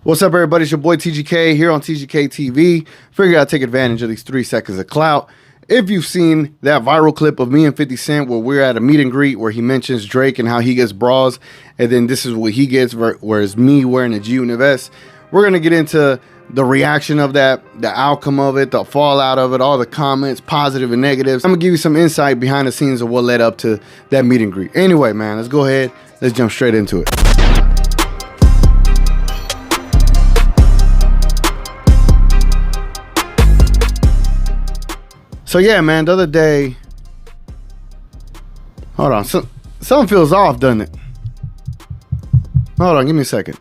What's up, everybody? It's your boy TGK here on TGK TV. Figured I'd take advantage of these 3 seconds of clout. If you've seen that viral clip of me and 50 Cent where we're at a meet and greet where he mentions Drake and how he gets bras, and then this is what he gets, whereas me wearing a G-Unit vest, we're going to get into the reaction of that, the outcome of it, the fallout of it, all the comments, positive and negatives. I'm going to give you some insight behind the scenes of what led up to that meet and greet. Anyway, man, let's go ahead. Let's jump straight into it. So yeah, man, the other day, hold on, something feels off, doesn't it? Hold on, give me a second.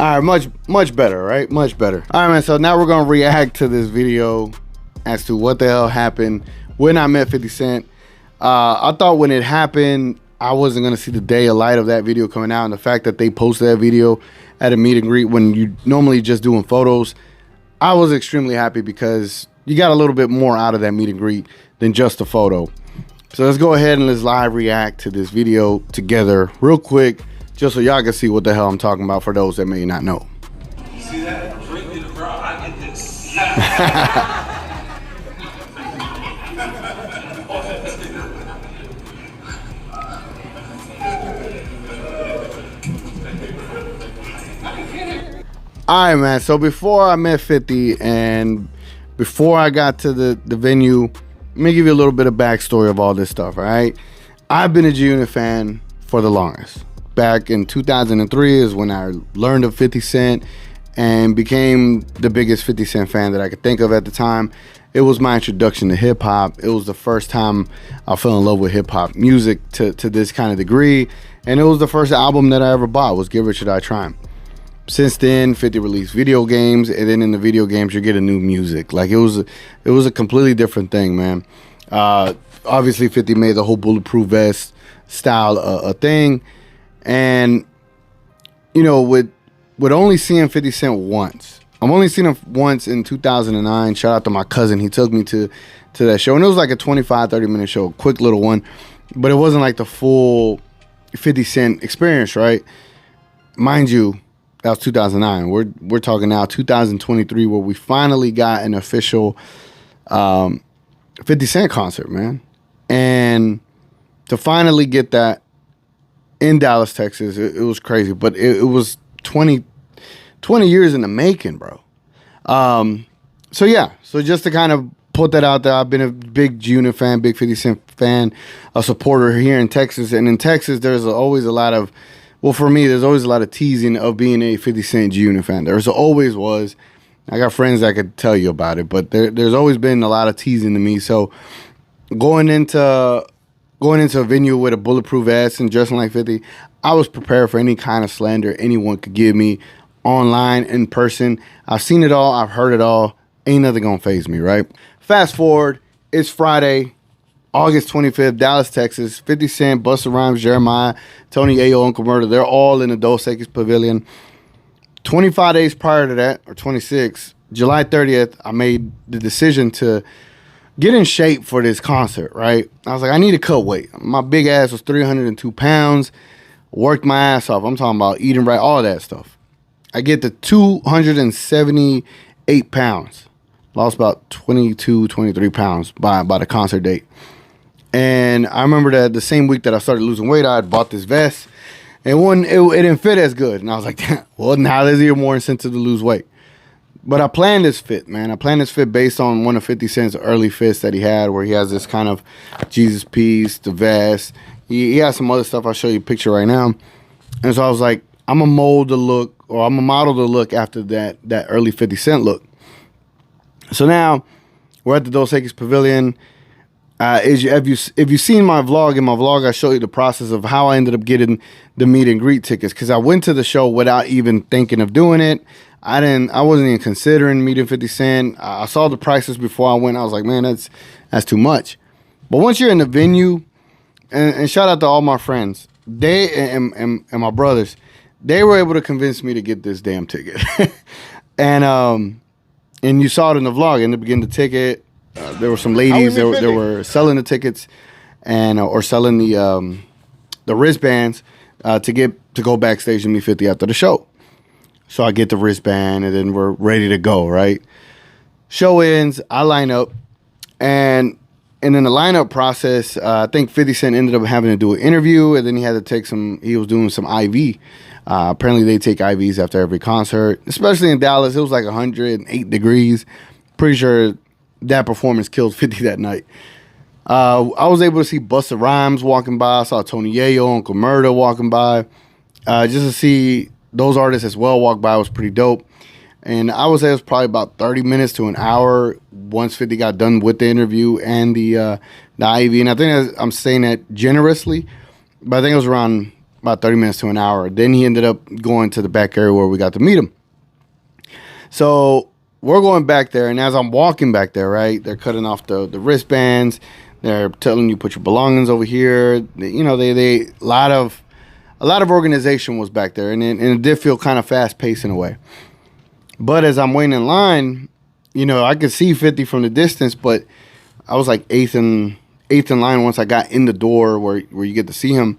All right, much better, right? Much better. All right, man, so now we're gonna react to this video as to what the hell happened when I met 50 Cent. I thought when it happened, I wasn't gonna see the day of light of that video coming out, and the fact that they posted that video at a meet and greet when you normally just doing photos, I was extremely happy because you got a little bit more out of that meet and greet than just a photo. So let's go ahead and let's live react to this video together real quick, just so y'all can see what the hell I'm talking about for those that may not know. See that? Drake did it, bro. I get this. All right, man, so before I met 50 and before I got to the venue, let me give you a little bit of backstory of all this stuff, all right? I've been a G-Unit fan for the longest. Back in 2003 is when I learned of 50 Cent and became the biggest 50 Cent fan that I could think of at the time. It was my introduction to hip-hop. It was the first time I fell in love with hip-hop music to this kind of degree, and it was the first album that I ever bought was Get Rich or Die Trying. Since then, 50 released video games, and then in the video games, you get a new music. Like, it was a completely different thing, man. Obviously, 50 made the whole bulletproof vest style a thing. And, you know, with only seeing 50 Cent once, I've only seen him once in 2009. Shout out to my cousin. He took me to that show. And it was like a 25, 30-minute show, quick little one. But it wasn't like the full 50 Cent experience, right? Mind you, that was 2009. We're talking now 2023, where we finally got an official 50 Cent concert, man. And to finally get that in Dallas, Texas, it was crazy. But it was 20 years in the making, bro. So yeah, so just to kind of put that out there, I've been a big G-Unit fan, big 50 Cent fan, a supporter here in Texas. And in Texas, there's always a lot of, well, for me, there's always a lot of teasing of being a 50 Cent G-Unit fan. There's always was. I got friends that could tell you about it, but there's always been a lot of teasing to me. So going into a venue with a bulletproof vest and dressing like 50, I was prepared for any kind of slander anyone could give me online, in person. I've seen it all. I've heard it all. Ain't nothing gonna faze me, right? Fast forward, it's Friday, August 25th, Dallas, Texas. 50 Cent, Busta Rhymes, Jeremiah, Tony Ayo, Uncle Murder, they're all in the Dos Equis Pavilion. 25 days prior to that, or 26, July 30th, I made the decision to get in shape for this concert, right? I was like, I need to cut weight. My big ass was 302 pounds. Worked my ass off. I'm talking about eating right, all that stuff. I get to 278 pounds. Lost about 22, 23 pounds by the concert date. And I remember that the same week that I started losing weight, I had bought this vest. And it didn't fit as good. And I was like, well, now there's even more incentive to lose weight. But I planned this fit, man. I planned this fit based on one of 50 Cent's early fits that he had, where he has this kind of Jesus piece, the vest. He has some other stuff. I'll show you a picture right now. And so I was like, I'm going to mold the look, or I'm going to model the look after that early 50 Cent look. So now we're at the Dos Equis Pavilion. If you've seen my vlog, in my vlog, I show you the process of how I ended up getting the meet and greet tickets, because I went to the show without even thinking of doing it. I wasn't even considering meeting 50 Cent. I saw the prices before I went. I was like, man, that's too much. But once you're in the venue, and shout out to all my friends, they and my brothers, they were able to convince me to get this damn ticket. And you saw it in the vlog. In the beginning, the ticket. There were some ladies that were selling the tickets and or selling the wristbands. to go backstage and meet 50 after the show. So I get the wristband, and then we're ready to go, right? Show ends, I line up, and in the lineup process, I think 50 Cent ended up having to do an interview, and then he had to take he was doing some IV. Apparently they take IVs after every concert, especially in Dallas. It was like 108 degrees. Pretty sure that performance killed 50 that night. I was able to see Busta Rhymes walking by. I saw Tony Yayo, Uncle Murda walking by. Just to see those artists as well walk by was pretty dope. And I would say it was probably about 30 minutes to an hour once 50 got done with the interview and the IV. And I think I'm saying that generously, but I think it was around about 30 minutes to an hour. Then he ended up going to the back area where we got to meet him. So we're going back there, and as I'm walking back there, right, they're cutting off the wristbands. They're telling you put your belongings over here. You know, they a lot of organization was back there, and it did feel kind of fast paced in a way. But as I'm waiting in line, you know, I could see 50 from the distance, but I was like eighth in line once I got in the door where you get to see him.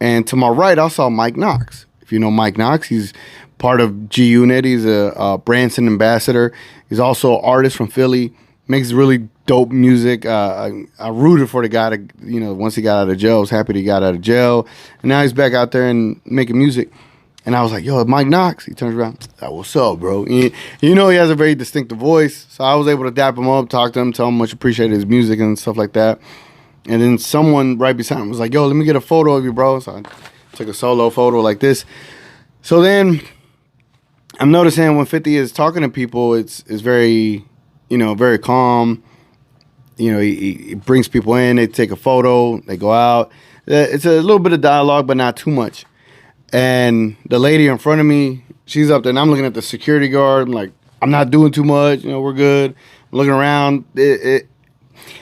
And to my right, I saw Mike Knox. If you know Mike Knox, he's part of G Unit. He's a Branson ambassador. He's also an artist from Philly. Makes really dope music. I rooted for the guy to, you know, once he got out of jail. I was happy that he got out of jail. And now he's back out there and making music. And I was like, yo, Mike Knox. He turns around. Like, what's up, bro? You know he has a very distinctive voice. So I was able to dap him up, talk to him, tell him much appreciated his music and stuff like that. And then someone right beside him was like, yo, let me get a photo of you, bro. So I took a solo photo like this. So then I'm noticing when 50 is talking to people, it's very, you know, very calm. You know, he brings people in, they take a photo, they go out. It's a little bit of dialogue, but not too much. And the lady in front of me, she's up there, and I'm looking at the security guard. I'm like, I'm not doing too much. You know, we're good. I'm looking around.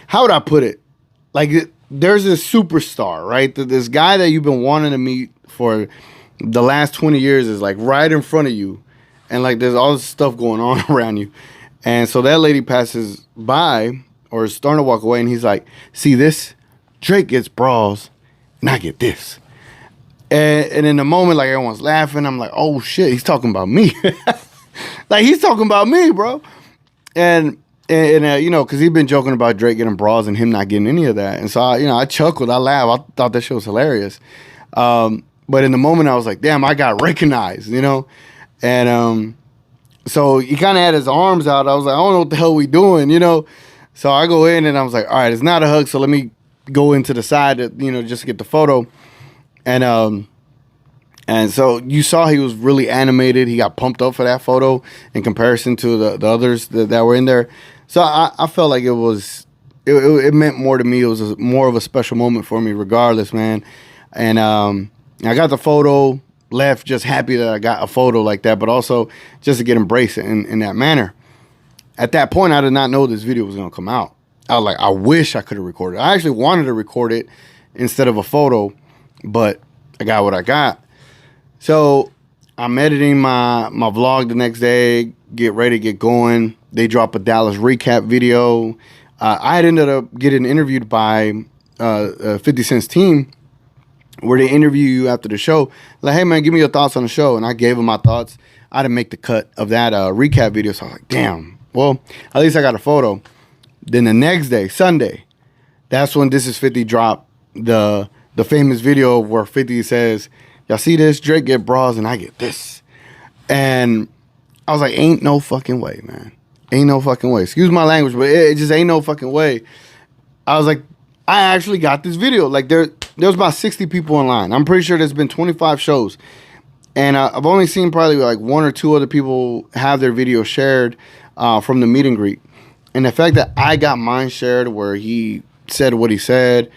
How would I put it? Like, there's this superstar, right? This guy that you've been wanting to meet for the last 20 years is, like, right in front of you. And, like, there's all this stuff going on around you. And so that lady passes by or is starting to walk away, and he's like, see this? Drake gets bras, and I get this. And in the moment, like, everyone's laughing. I'm like, oh, shit, he's talking about me. Like, he's talking about me, bro. And you know, because he'd been joking about Drake getting bras and him not getting any of that. And so, I chuckled. I laughed. I thought that shit was hilarious. But in the moment, I was like, damn, I got recognized, you know? And so he kind of had his arms out. I was like, I don't know what the hell we doing, you know? So I go in, and I was like, all right, it's not a hug, so let me go into the side, you know, just to get the photo. And so you saw he was really animated. He got pumped up for that photo in comparison to the others that were in there. So I felt like it meant more to me. It was more of a special moment for me regardless, man. And I got the photo, left just happy that I got a photo like that, but also just to get embraced in that manner. At that point, I did not know this video was going to come out. I was like, I wish I could have recorded it. I actually wanted to record it instead of a photo, but I got what I got. So I'm editing my vlog the next day, get ready, get going. They drop a Dallas recap video. I had ended up getting interviewed by 50 Cent's team where they interview you after the show. Like, hey, man, give me your thoughts on the show. And I gave them my thoughts. I didn't make the cut of that recap video. So I was like, damn, well, at least I got a photo. Then the next day, Sunday, that's when This Is 50 dropped the famous video where 50 says, y'all see this? Drake get bras and I get this. And I was like, ain't no fucking way, man. Ain't no fucking way. Excuse my language, but it just ain't no fucking way. I was like, I actually got this video. Like, there was about 60 people in line. I'm pretty sure there's been 25 shows. And I've only seen probably like one or two other people have their video shared from the meet and greet. And the fact that I got mine shared where he said what he said,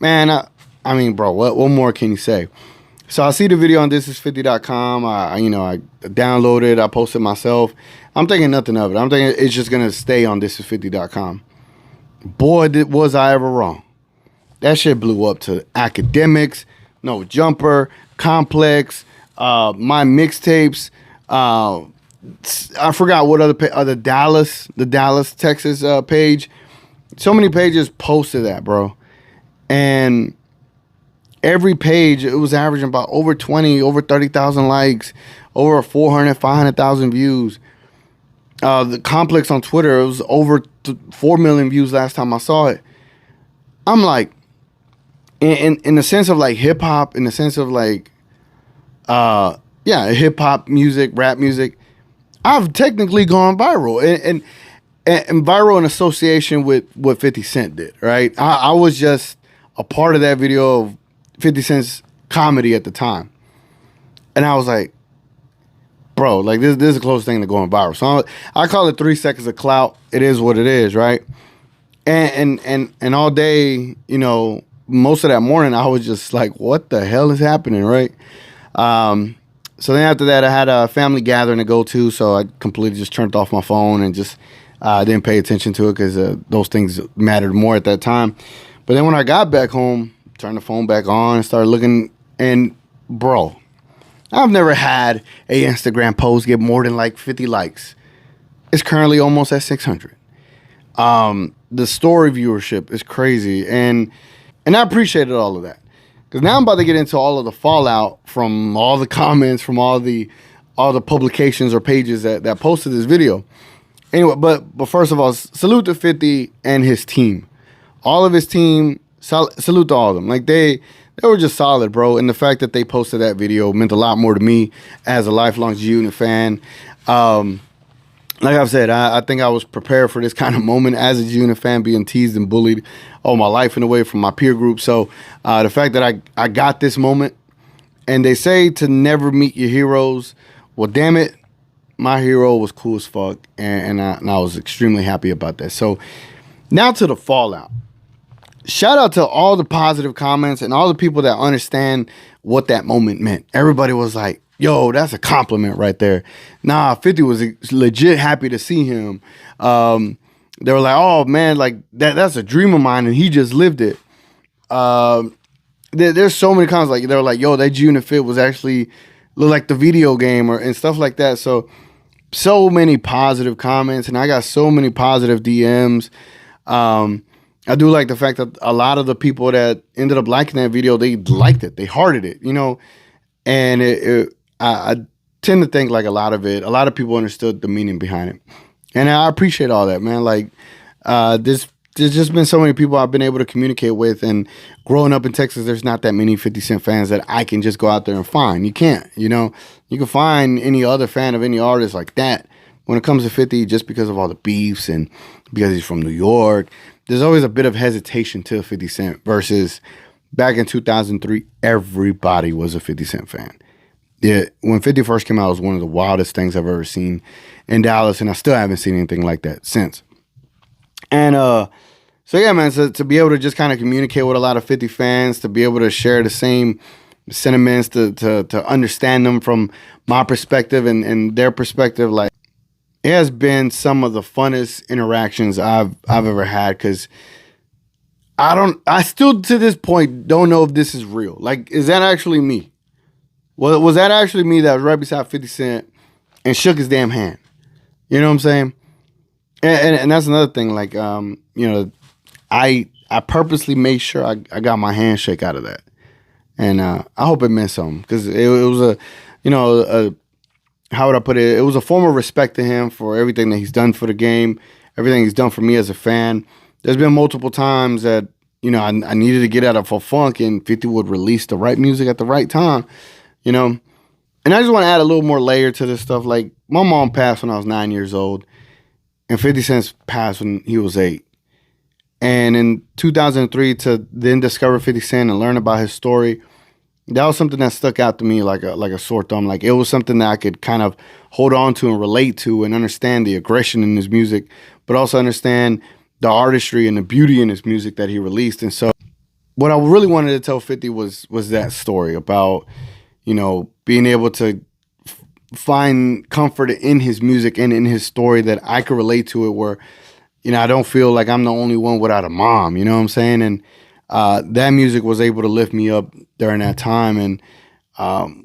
man, I mean, bro, what more can you say? So I see the video on thisis50.com. I downloaded it. I posted myself. I'm thinking nothing of it. I'm thinking it's just going to stay on thisis50.com. Boy, was I ever wrong. That shit blew up to Academics, No Jumper, Complex, my mixtapes. I forgot what other the Dallas, Texas page. So many pages posted that, bro. And every page, it was averaging about over 20, over 30,000 likes, over 400, 500,000 views. The Complex on Twitter, it was over 4 million views last time I saw it. I'm like, in the sense of like hip hop, in the sense of like, hip hop music, rap music, I've technically gone viral and viral in association with what 50 Cent did, right? I was just a part of that video of 50 Cent's comedy at the time. And I was like, bro, like this is the closest thing to going viral. So I call it 3 seconds of clout. It is what it is, right? And all day, you know, most of that morning, I was just like, what the hell is happening, right? So then after that, I had a family gathering to go to, so I completely just turned off my phone and just didn't pay attention to it because those things mattered more at that time. But then when I got back home, turned the phone back on and started looking, and bro, I've never had a Instagram post get more than like 50 likes. It's currently almost at 600. The story viewership is crazy, and I appreciated all of that. Because now I'm about to get into all of the fallout from all the comments, from all the publications or pages that posted this video. Anyway, but first of all, salute to 50 and his team. All of his team, salute to all of them. Like they were just solid, bro. And the fact that they posted that video meant a lot more to me as a lifelong G-Unit fan. Like I've said, I think I was prepared for this kind of moment as a G-Unit fan, being teased and bullied all my life in a way from my peer group. So the fact that I got this moment, and they say to never meet your heroes. Well, damn it, my hero was cool as fuck, and I was extremely happy about that. So now to the fallout. Shout out to all the positive comments and all the people that understand what that moment meant. Everybody was like, yo, that's a compliment right there. Nah, 50 was legit happy to see him. They were like, oh, man, like that's a dream of mine, and he just lived it. There's so many comments. Like, they were like, yo, that G-Unit fit was actually look like the video game and stuff like that. So many positive comments, and I got so many positive DMs. I do like the fact that a lot of the people that ended up liking that video, they liked it. They hearted it, you know? And I tend to think like a lot of people understood the meaning behind it. And I appreciate all that, man. Like, there's just been so many people I've been able to communicate with. And growing up in Texas, there's not that many 50 Cent fans that I can just go out there and find. You can't, you know? You can find any other fan of any artist like that. When it comes to 50, just because of all the beefs and because he's from New York, there's always a bit of hesitation to 50 Cent versus back in 2003, everybody was a 50 Cent fan. Yeah, when 50 first came out, it was one of the wildest things I've ever seen in Dallas, and I still haven't seen anything like that since. And so yeah, man, so to be able to just kind of communicate with a lot of 50 fans, to be able to share the same sentiments, to understand them from my perspective and their perspective, like, it has been some of the funnest interactions I've ever had, because I still to this point don't know if this is real. Like, is that actually me? Well, was that actually me that was right beside 50 Cent and shook his damn hand? You know what I'm saying? And that's another thing. Like, you know, I purposely made sure I got my handshake out of that, and I hope it meant something, because it was a, you know, how would I put it? It was a form of respect to him for everything that he's done for the game, everything he's done for me as a fan. There's been multiple times that, you know, I needed to get out of a funk, and 50 would release the right music at the right time, you know. And I just want to add a little more layer to this stuff. Like, my mom passed when I was 9 years old, and 50 Cent passed when he was 8. And in 2003, to then discover 50 Cent and learn about his story, that was something that stuck out to me like a sore thumb. Like, it was something that I could kind of hold on to and relate to and understand the aggression in his music, but also understand the artistry and the beauty in his music that he released. And so what I really wanted to tell 50 was that story about, you know, being able to find comfort in his music and in his story, that I could relate to it, where, you know, I don't feel like I'm the only one without a mom, you know what I'm saying? And that music was able to lift me up during that time. And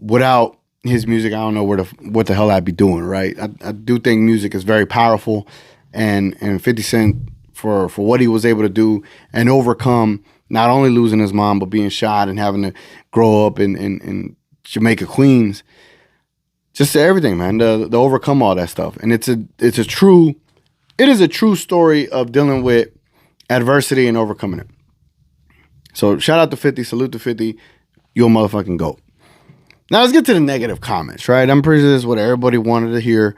without his music, I don't know what the hell I'd be doing, right? I do think music is very powerful, and 50 Cent, for what he was able to do and overcome not only losing his mom, but being shot and having to grow up in Jamaica, Queens. Just everything, man, to overcome all that stuff. And it is a true story of dealing with adversity and overcoming it. So shout out to 50, salute to 50, you a motherfucking GOAT. Now let's get to the negative comments, right? I'm pretty sure this is what everybody wanted to hear.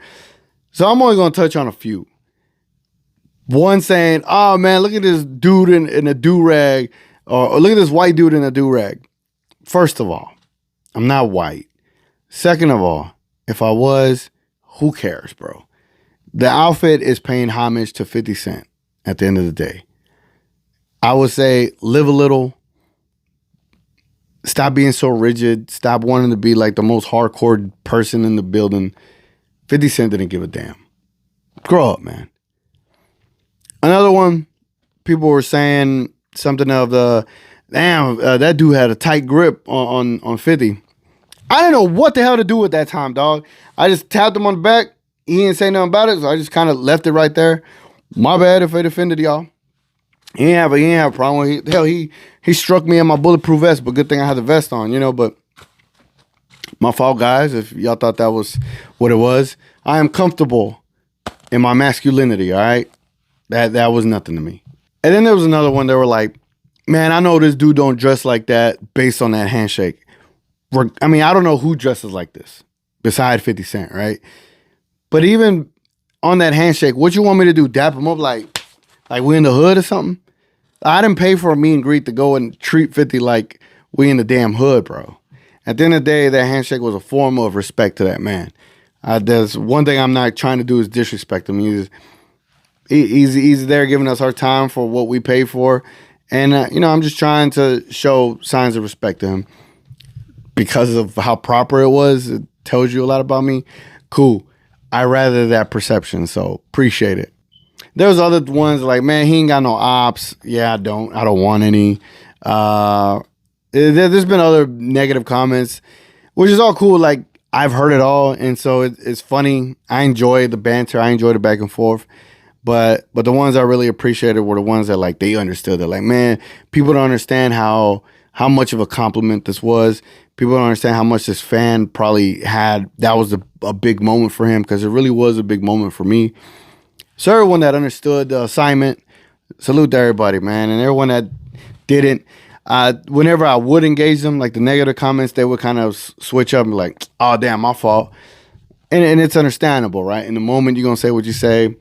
So I'm only going to touch on a few. One saying, oh man, look at this dude in a do-rag, or look at this white dude in a do-rag. First of all, I'm not white. Second of all, if I was, who cares, bro? The outfit is paying homage to 50 Cent at the end of the day. I would say live a little. Stop being so rigid. Stop wanting to be like the most hardcore person in the building. 50 Cent didn't give a damn. Grow up, man. Another one, people were saying something of that dude had a tight grip on 50. I didn't know what the hell to do at that time, dog. I just tapped him on the back. He didn't say nothing about it, so I just kind of left it right there. My bad if it offended y'all. He didn't have a problem. He struck me in my bulletproof vest, but good thing I had the vest on, but my fault, guys, if y'all thought that was what it was. I am comfortable in my masculinity, all right? That was nothing to me. And then there was another one that were like, man, I know this dude don't dress like that based on that handshake. I mean, I don't know who dresses like this besides 50 Cent, right? But even on that handshake, what you want me to do? Dap him up like we in the hood or something? I didn't pay for a meet and greet to go and treat 50 like we in the damn hood, bro. At the end of the day, that handshake was a form of respect to that man. There's one thing I'm not trying to do is disrespect him. He's there giving us our time for what we pay for. And, I'm just trying to show signs of respect to him because of how proper it was. It tells you a lot about me. Cool. I rather that perception, so appreciate it. There's other ones like, man, he ain't got no ops. Yeah, I don't want any. There's been other negative comments, which is all cool. Like, I've heard it all, and so it's funny. I enjoy the banter. I enjoy the back and forth. But the ones I really appreciated were the ones that, like, they understood. They're like, man, people don't understand how much of a compliment this was. People don't understand how much this fan probably had. That was a big moment for him, because it really was a big moment for me. So everyone that understood the assignment, salute to everybody, man. And everyone that didn't, whenever I would engage them, like the negative comments, they would kind of switch up and be like, oh, damn, my fault. And it's understandable, right? In the moment, you're going to say what you say.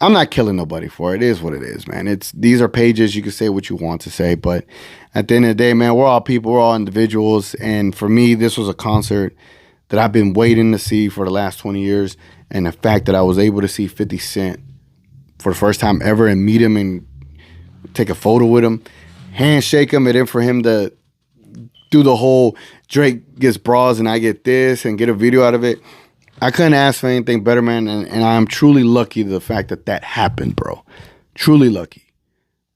I'm not killing nobody for it. It is what it is, man. These are pages. You can say what you want to say. But at the end of the day, man, we're all people. We're all individuals. And for me, this was a concert that I've been waiting to see for the last 20 years. And the fact that I was able to see 50 Cent for the first time ever and meet him and take a photo with him, handshake him, and then for him to do the whole Drake gets bras and I get this and get a video out of it. I couldn't ask for anything better, man. And I'm truly lucky to the fact that happened, bro. Truly lucky.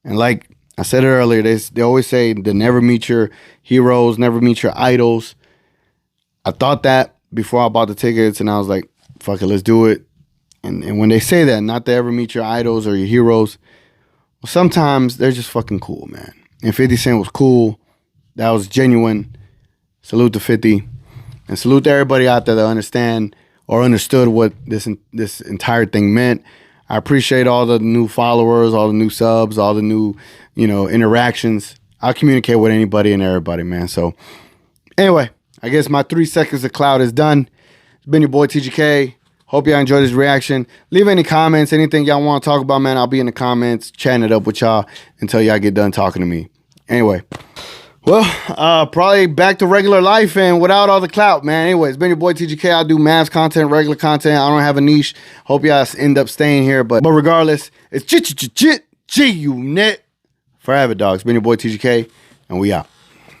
And like I said it earlier, they always say to never meet your heroes, never meet your idols. I thought that before I bought the tickets, and I was like, fuck it, let's do it. And when they say that, not to ever meet your idols or your heroes, well, sometimes they're just fucking cool, man. And 50 Cent was cool. That was genuine. Salute to 50. And salute to everybody out there that understand or understood what this entire thing meant. I appreciate all the new followers, all the new subs, all the new, interactions. I'll communicate with anybody and everybody, man. So anyway, I guess my 3 seconds of cloud is done. It's been your boy TGK. Hope y'all enjoyed this reaction. Leave any comments, anything y'all want to talk about, man. I'll be in the comments, chatting it up with y'all until y'all get done talking to me. Anyway, well, probably back to regular life and without all the clout, man. Anyway, it's been your boy TGK. I do mass content, regular content. I don't have a niche. Hope y'all end up staying here. But regardless, it's G-Unit. Forever, dog. It's been your boy TGK, and we out.